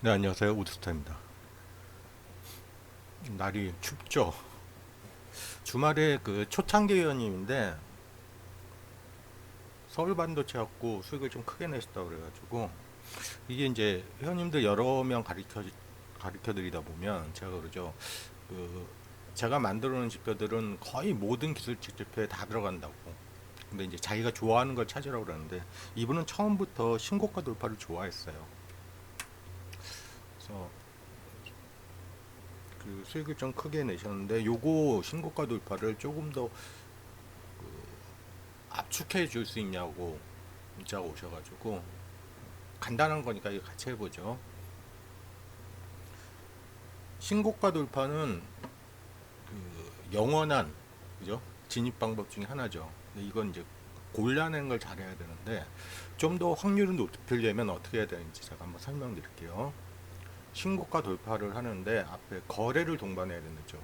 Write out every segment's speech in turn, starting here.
네, 안녕하세요. 우드스타입니다. 날이 춥죠. 주말에 그 초창기 회원님인데 서울 반도체 갖고 수익을 좀 크게 내셨다고 그래가지고 이게 이제 회원님들 여러 명 가르쳐 드리다 보면 제가 그러죠. 그 제가 만들어 놓은 지표들은 거의 모든 기술직 지표에 다 들어간다고. 근데 이제 자기가 좋아하는 걸 찾으라고 그러는데 이분은 처음부터 신고가 돌파를 좋아했어요. 그래서 그 수익을 좀 크게 내셨는데 요거 신고가 돌파를 조금 더 압축해 줄 수 있냐고 문자가 오셔가지고 간단한 거니까 이거 같이 해보죠. 신고가 돌파는 그 영원한 그죠? 진입 방법 중에 하나죠. 근데 이건 이제 골라내는 걸 잘해야 되는데 좀 더 확률을 높이려면 어떻게 해야 되는지 제가 한번 설명드릴게요. 신고가 돌파를 하는데 앞에 거래를 동반해야 되는죠.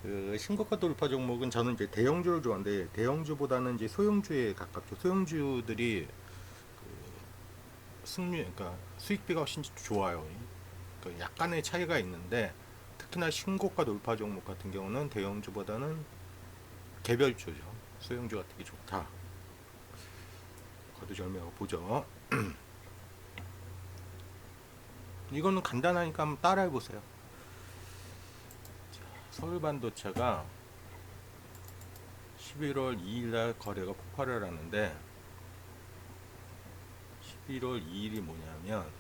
그 신고가 돌파 종목은 저는 이제 대형주를 좋아하는데 대형주보다는 이제 소형주에 가깝죠. 소형주들이 승률, 그러니까 수익비가 훨씬 좋아요. 그러니까 약간의 차이가 있는데 특히나 신고가 돌파 종목 같은 경우는 대형주보다는 개별주죠. 소형주가 되게 좋다. 거두절미하고 보죠. 이거는 간단하니까 한번 따라해 보세요. 서울 반도체가 11월 2일 날 거래가 폭발을 하는데 11월 2일이 뭐냐면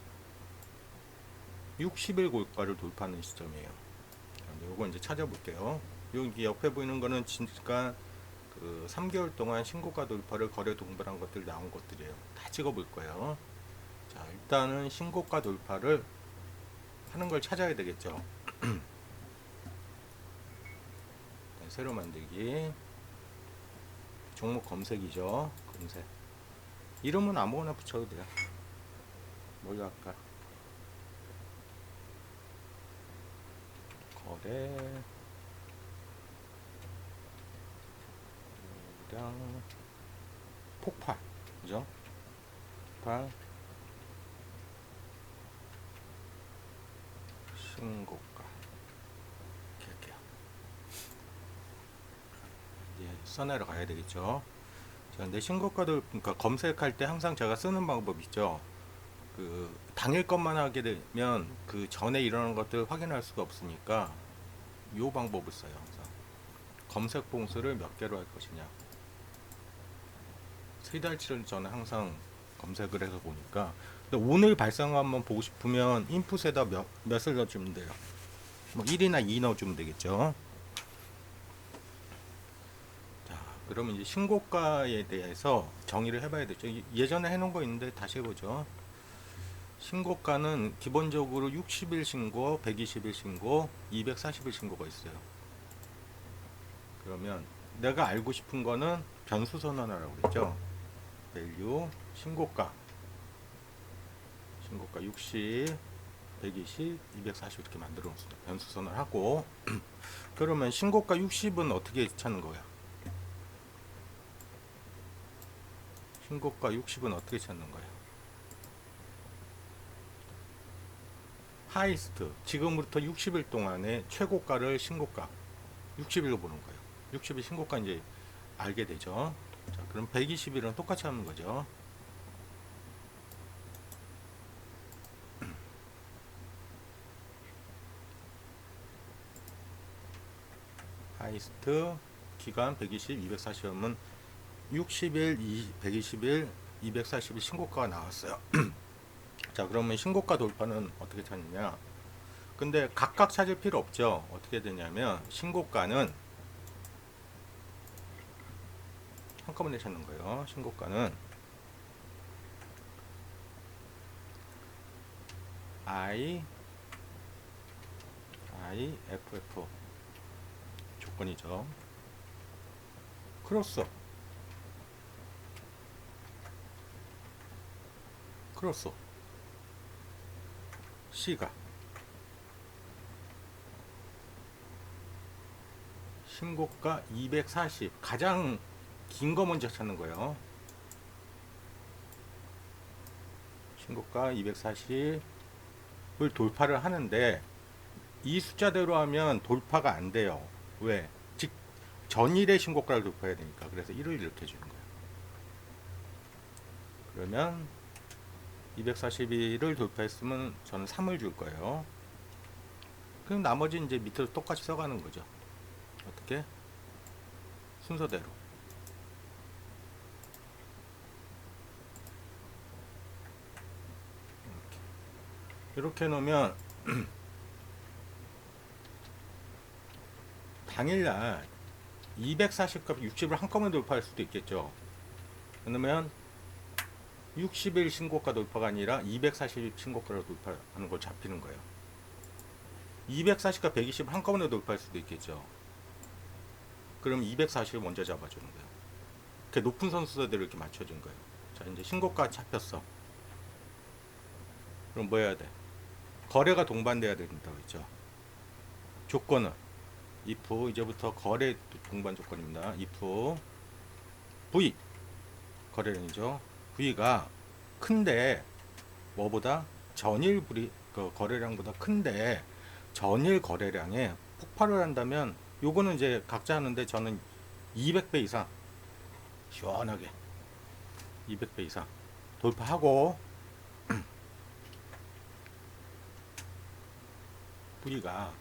60일 고가를 돌파하는 시점이에요. 요거 이제 찾아볼게요. 여기 옆에 보이는 거는 진짜 그 3개월 동안 신고가 돌파를 거래 동반한 것들 나온 것들이에요. 다 찍어볼 거예요. 자, 일단은 신고가 돌파를 하는 걸 찾아야 되겠죠. 새로 만들기. 종목 검색이죠. 검색. 이름은 아무거나 붙여도 돼요. 뭘로 할까? 거래, 량, 폭발. 그죠? 폭발, 신고가. 이렇게 할게요. 이제 써내려 가야 되겠죠. 자, 근데 신고가도 그러니까 검색할 때 항상 제가 쓰는 방법 있죠. 그 당일 것만 하게 되면 그 전에 일어난 것들 확인할 수가 없으니까 요 방법을 써요. 항상 검색 봉수를 몇 개로 할 것이냐. 세 달치를 저는 항상 검색을 해서 보니까. 근데 오늘 발생한 한번 보고 싶으면 인풋에다 몇을 넣어주면 돼요. 뭐 1이나 2 넣어주면 되겠죠. 자, 그러면 이제 신고가에 대해서 정의를 해봐야 되죠. 예전에 해놓은 거 있는데 다시 해보죠. 신고가는 기본적으로 60일 신고, 120일 신고, 240일 신고가 있어요. 그러면 내가 알고 싶은 거는 변수 선언하라고 그랬죠. 밸류 신고가 60, 120, 240 이렇게 만들어 놓습니다. 변수 선언하고 그러면 신고가 60은 어떻게 찾는 거야? 신고가 60은 어떻게 찾는 거야? 하이스트 지금부터 60일 동안의 최고가를 신고가 60일로 보는 거예요. 60일 신고가 이제 알게 되죠. 자, 그럼 120일은 똑같이 하는 거죠. 하이스트 기간 120, 240이면 60일, 120일, 240일 신고가가 나왔어요. 자, 그러면 신고가 돌파는 어떻게 찾느냐? 근데 각각 찾을 필요 없죠. 어떻게 되냐면 신고가는 한꺼번에 찾는 거예요. 신고가는 IFF 조건이죠. 크로스 C가 신고가 240 가장 긴 거 먼저 찾는 거예요. 신고가 240 돌파를 하는데 이 숫자대로 하면 돌파가 안 돼요. 왜? 즉 전일의 신고가를 돌파해야 되니까. 그래서 1을 이렇게 주는 거예요. 그러면 242를 돌파했으면 저는 3을 줄 거예요. 그럼 나머지 이제 밑으로 똑같이 써가는 거죠. 어떻게? 순서대로. 이렇게 놓으면 당일날 240과 60을 한꺼번에 돌파할 수도 있겠죠. 그러면 60일 신고가 돌파가 아니라 240일 신고가를 돌파하는 걸 잡히는 거예요. 240과 120을 한꺼번에 돌파할 수도 있겠죠. 그럼 240을 먼저 잡아주는 거예요. 이렇게 높은 선수들을 이렇게 맞춰준 거예요. 자, 이제 신고가 잡혔어. 그럼 뭐 해야 돼? 거래가 동반돼야 된다고 했죠. 조건은 if 이제부터 거래 동반 조건입니다. if V 거래량이죠. V가 큰데 뭐보다 전일 거래량보다 큰데 전일 거래량에 폭발을 한다면 요거는 이제 각자 하는데 저는 200배 이상 시원하게 200배 이상 돌파하고 V가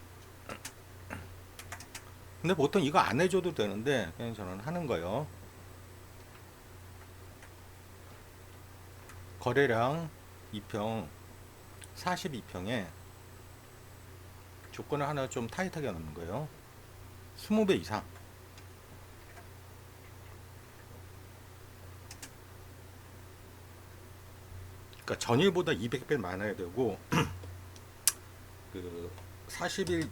근데 보통 이거 안 해줘도 되는데 그냥 저는 하는 거예요. 거래량 2평 42평에 조건을 하나 좀 타이트하게 넣는 거예요. 20배 이상 그러니까 전일보다 200배 많아야 되고 그 40일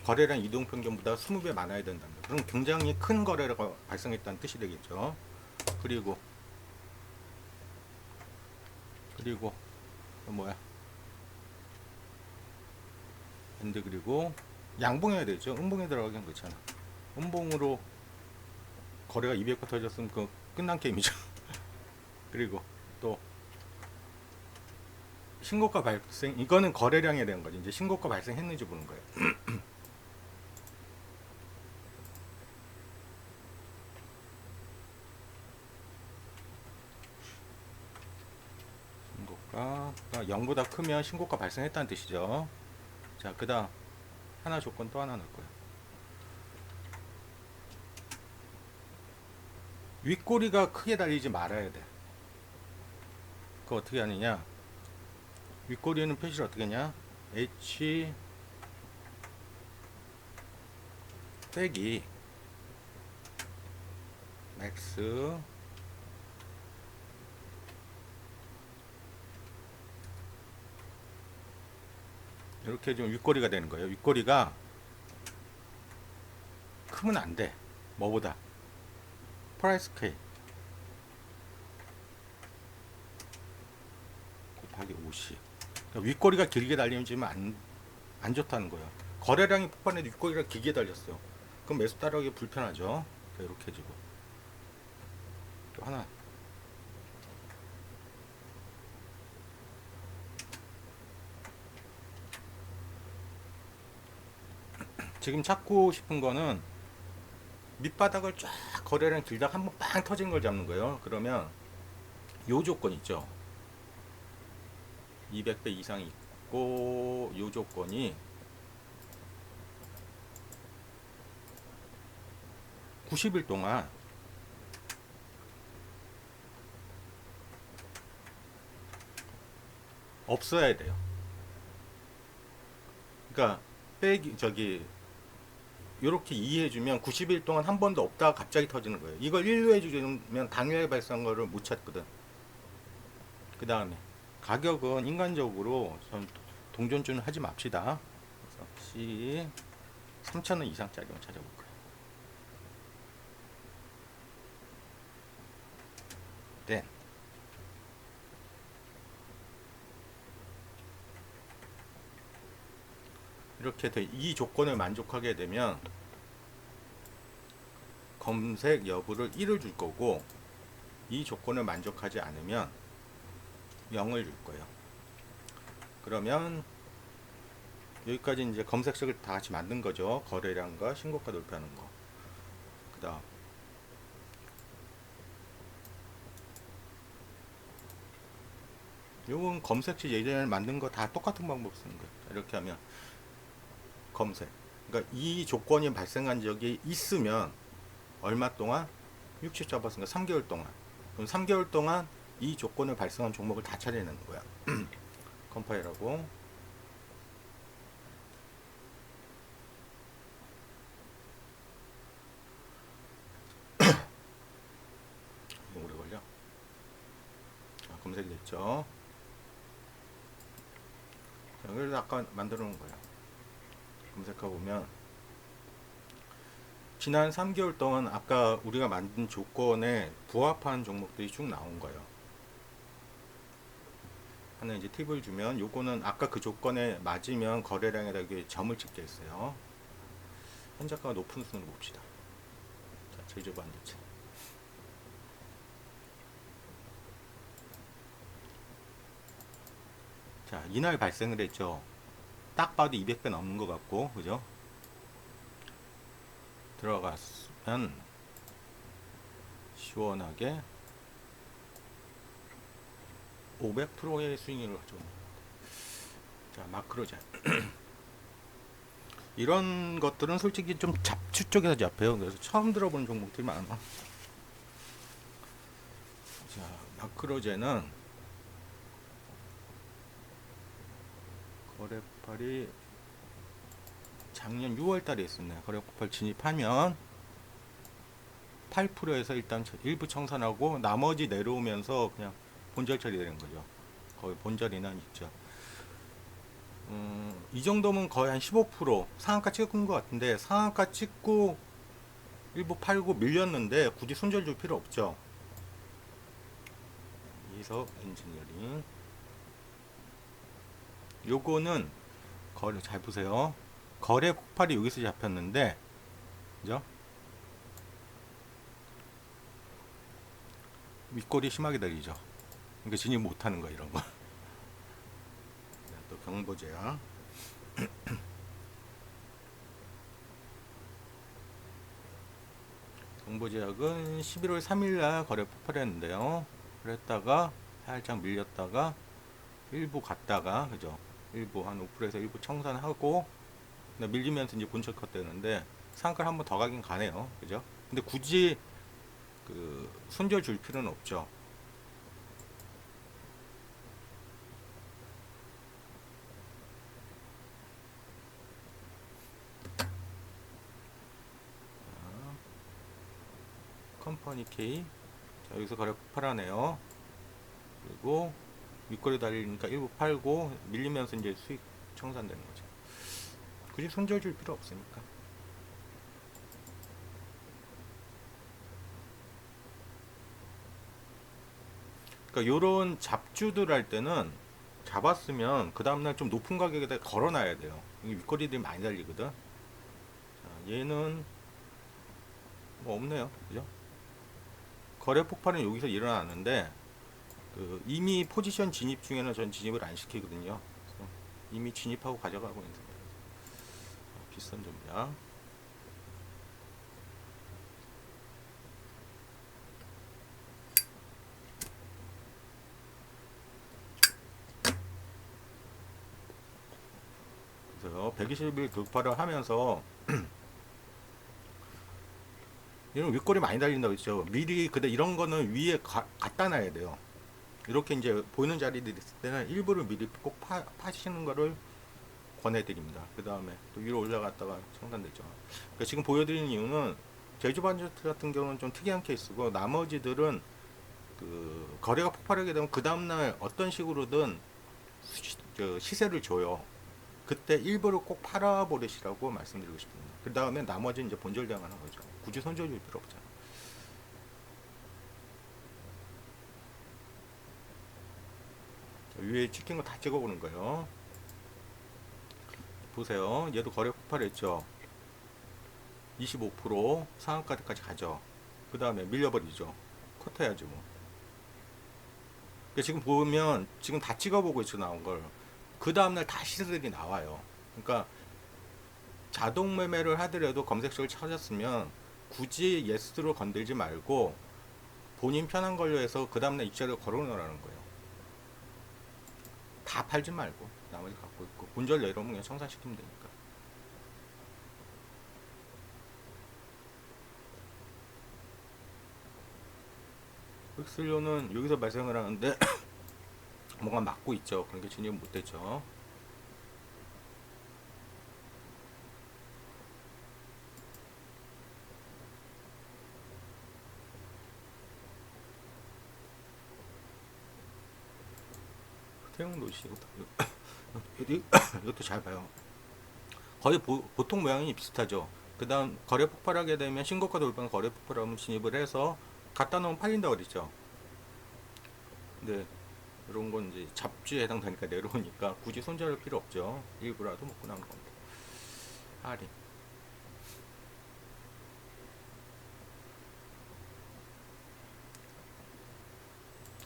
거래량 이동평균보다 20배 많아야 된답니다. 그럼 굉장히 큰 거래가 발생했다는 뜻이 되겠죠. 그리고 뭐야? 근데 그리고 양봉해야 되죠. 음봉에 들어가긴 그렇잖아. 음봉으로 거래가 200배 터졌으면 그 끝난 게임이죠. 그리고 또 신고가 발생 이거는 거래량에 대한 거지. 이제 신고가 발생했는지 보는 거예요. 신고가 0보다 크면 신고가 발생했다는 뜻이죠. 자, 그다음 하나 조건 또 하나 넣을 거예요. 윗꼬리가 크게 달리지 말아야 돼. 그거 어떻게 하느냐? 윗꼬리는 표시를 어떻게 하냐? H 빼기 max 이렇게 좀 윗꼬리가 되는 거예요. 윗꼬리가 크면 안 돼. 뭐보다? 프라이스 K 곱하기 50. 그러니까 윗꼬리가 길게 달리면 지금 안 좋다는 거예요. 거래량이 폭발해도 윗꼬리가 길게 달렸어요. 그럼 매수 따라가기 불편하죠. 이렇게 해주고 또 하나 지금 찾고 싶은 거는 밑바닥을 쫙 거래량 길다가 한번 빵 터진 걸 잡는 거예요. 그러면 요 조건 있죠. 200배 이상 있고 요 조건이 90일 동안 없어야 돼요. 그러니까 빼기 요렇게 이해해주면 90일 동안 한 번도 없다가 갑자기 터지는 거예요. 이걸 1로 해주면 당일에 발생한 거를 못 찾거든. 그 다음에 가격은 인간적으로 전 동전주는 하지 맙시다. 그래서 C 3,000원 이상짜리만 찾아볼 거예요. 네. 이렇게 이 조건을 만족하게 되면 검색 여부를 1을 줄 거고 이 조건을 만족하지 않으면 0을 줄 거예요. 그러면 여기까지 이제 검색식을 다 같이 만든 거죠. 거래량과 신고가 돌파하는 거. 그다음 요건 검색식 예전에 만든 거 다 똑같은 방법 쓰는 거예요. 이렇게 하면 검색. 그러니까 이 조건이 발생한 적이 있으면 얼마 동안 60 잡았으니까 3개월 동안. 그럼 3개월 동안 이 조건을 발생한 종목을 다 찾아내는 거야. 컴파일하고 오래 걸려. 검색이 됐죠. 자, 그래서 아까 만들어 놓은 거야. 검색해 보면 지난 3개월 동안 아까 우리가 만든 조건에 부합하는 종목들이 쭉 나온 거예요. 하나 이제 팁을 주면 요거는 아까 그 조건에 맞으면 거래량에다 이게 점을 찍게 했어요. 현재가가 높은 순으로 봅시다. 자, 제조 반도체. 자, 이날 발생을 했죠. 딱 봐도 200배 넘는 것 같고, 그죠? 들어갔으면 시원하게 500%의 수익률을 가져옵니다. 자, 마크로젠. 이런 것들은 솔직히 좀 잡주 쪽에서 잡혀요. 그래서 처음 들어보는 종목들이 많아. 자, 마크로젠은 거래폭발이 작년 6월 달에 있었네요. 거래폭발 진입하면 8%에서 일단 일부 청산하고 나머지 내려오면서 그냥 본절 처리되는 거죠. 거의 본절이나 있죠. 이 정도면 거의 한 15% 상한가 찍은 것 같은데 상한가 찍고 일부 팔고 밀렸는데 굳이 손절 줄 필요 없죠. 이석 엔지니어링 요거는 거래 잘 보세요. 거래 폭발이 여기서 잡혔는데 그죠? 윗골이 심하게 내리죠. 그러니까 진입 못하는 거 이런 거. 또 경보제약. 경보제약은 11월 3일날 거래 폭발했는데요. 그랬다가 살짝 밀렸다가 일부 갔다가 그죠? 일부 한 5%에서 일부 청산하고 밀리면서 이제 본체 컷 되는데 상한가를 한번 더 가긴 가네요. 그죠? 근데 굳이 그 손절 줄 필요는 없죠. 컴퍼니 K. 자, 여기서 거래 폭발하네요. 그리고 윗거리 달리니까 일부 팔고 밀리면서 이제 수익 청산되는 거죠. 굳이 손절 줄 필요 없으니까. 그러니까 요런 잡주들 할 때는 잡았으면 그 다음날 좀 높은 가격에다 걸어놔야 돼요. 이게 윗거리들이 많이 달리거든. 자, 얘는 뭐 없네요. 그죠? 거래 폭발은 여기서 일어났는데 그 이미 포지션 진입 중에는 전 진입을 안 시키거든요. 그래서 이미 진입하고 가져가고 있는 상태예요. 비싼 점이야. 그래서 120일 돌파를 하면서 이런 윗골이 많이 달린다고 했죠. 미리 근데 이런 거는 위에 갖다 놔야 돼요. 이렇게 이제 보이는 자리들이 있을 때는 일부를 미리 꼭 파시는 거를 권해드립니다. 그 다음에 또 위로 올라갔다가 청산됐죠. 그러니까 지금 보여드리는 이유는 제주 반도체 같은 경우는 좀 특이한 케이스고 나머지들은 그 거래가 폭발하게 되면 그 다음날 어떤 식으로든 시세를 줘요. 그때 일부를 꼭 팔아버리시라고 말씀드리고 싶습니다. 그 다음에 나머지 이제 본절 대응하는 거죠. 굳이 손절 줄 필요 없잖아. 위에 찍힌 거 다 찍어보는 거예요. 보세요. 얘도 거래 폭발했죠. 25% 상한가까지 가죠. 그 다음에 밀려버리죠. 컷해야죠 뭐. 그러니까 지금 보면 지금 다 찍어보고 있어 나온 걸. 그 다음날 다 시세들이 나와요. 그러니까 자동 매매를 하더라도 검색식을 찾았으면 굳이 예스로 건들지 말고 본인 편한 걸로 해서 그 다음날 입자를 걸어 놓으라는 거예요. 다 팔지 말고 나머지 갖고 있고 본절 내려오면 그냥 청산시키면 되니까. 흑슬료는 여기서 발생을 하는데 뭔가 막고 있죠. 그런 게 진입 못됐죠. 태용 도시 이것도 잘 봐요. 거의 보통 모양이 비슷하죠. 그 다음 거래 폭발하게 되면 신고가 돌파는 거래 폭발하면 진입을 해서 갖다 놓으면 팔린다 그랬죠. 근데 이런 건 이제 잡주에 해당되니까 내려오니까 굳이 손절할 필요 없죠. 일부라도 먹고 나온 겁니다. 할인.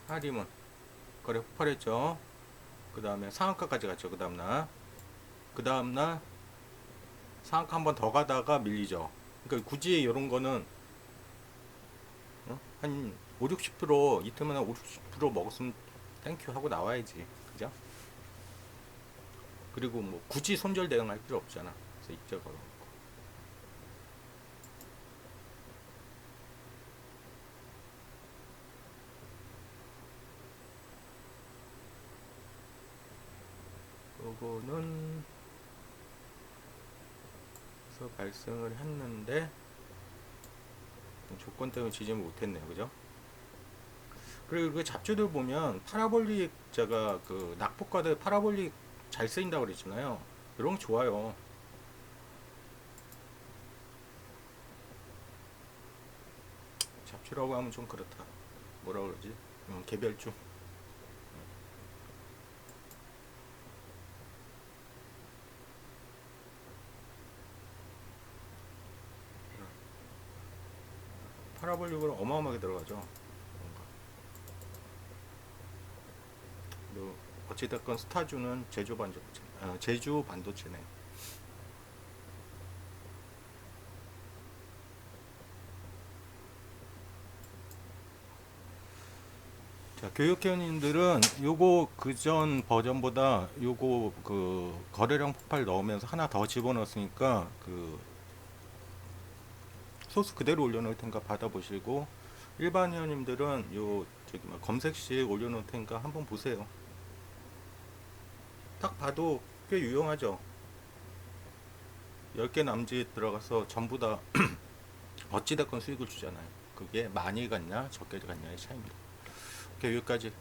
할인은 거래 폭발했죠. 그 다음에 상한가까지 갔죠. 그 다음날 상한가 한 번 더 가다가 밀리죠. 그러니까 굳이 이런 거는 한 5, 60% 이틀만 한 5, 60% 먹었으면 땡큐 하고 나와야지. 그죠? 그리고 뭐 굳이 손절 대응할 필요 없잖아. 그래서 입자 걸어. 요거는 그래서 발생을 했는데 조건 때문에 지지를 못했네요. 그죠? 그리고 그 잡주들 보면 파라볼릭 제가 그 낙폭과대 파라볼릭 잘 쓰인다고 그랬잖아요. 이런 거 좋아요. 잡주라고 하면 좀 그렇다. 뭐라 그러지? 개별주. 파라볼릭으로 어마어마하게 들어가죠. 뭔가. 그리고 어찌됐건 스타주는 제주 반도체네. 자, 교육회원님들은 요거 그전 버전보다 요거 그 거래량 폭발 넣으면서 하나 더 집어넣었으니까 그 소스 그대로 올려놓을 테니까 받아보시고, 일반 회원님들은 요 저기 뭐 검색식 올려놓을 테니까 한번 보세요. 딱 봐도 꽤 유용하죠. 10개 남짓 들어가서 전부 다 어찌됐건 수익을 주잖아요. 그게 많이 갔냐 적게 갔냐의 차이입니다. 오케이, 여기까지.